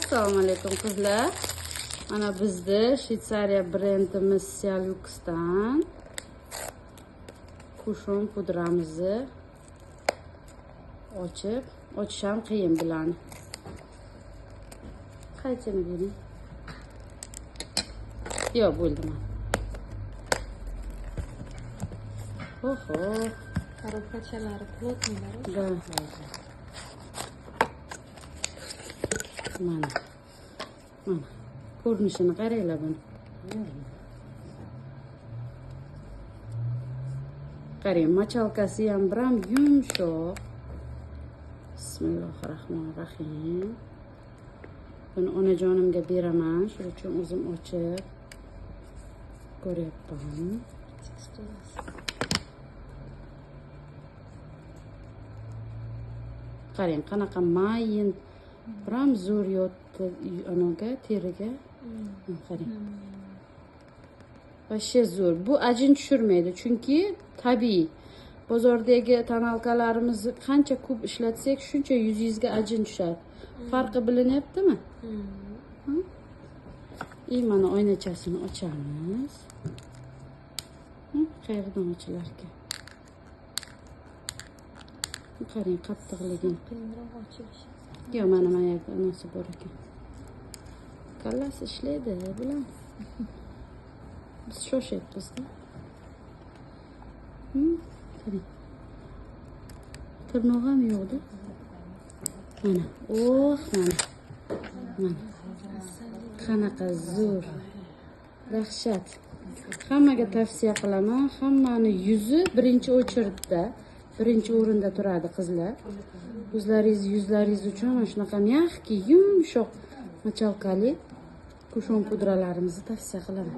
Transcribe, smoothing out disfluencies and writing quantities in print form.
Assalomu alaykum qizlar. Mana bizda Shvetsariya brendimiz Sialux'dan kushon pudramizni ochish ham qiyin bularni. Qaychini bering. Yo'q, bo'ldi mana. Oho, Коробкачалari плотныйлari. da. Mana. Ko'rinishini qaranglar buni. Qarang, machalkasi ham biram yumshoq. Bismillahirrohmanirrohim. Buni onajonimga beraman, shuning uchun o'zim ochib ko'ryapman. Qarang, qanaqa mayin, biram zo'r yotdi anaga, teriga. Qarang. Vashshe zo'r. Bu ajin tushirmaydi, chunki tabiiy. Bozordagi tonalkalarimizni qancha ko'p ishlatsak, shuncha yuzingizga ajin tushadi. Farqi bilinyaptimi? Mana oynachasini ochamiz. Qayerdan ochilar ekan? Qarang, qattiqligini. Qiyinroq ochilishi. Yo'q, mana mayakda anasi bor ekan. Kallasi ishlaydi bilan. Biz shoshyapmiz-da. Qarang. Tirnoq ham yo'q-da. Mana, mana. Qanaqa zo'r. Dahshat. Hammaga tavsiya qilaman. Hammani yuzi birinchi o'chirda, birinchi o'rinda turadi qizlar. Yuzlaringiz uchun mana shunaqa mягкий, yumshoq machalkali kushon pudralarimizni tavsiya qilaman.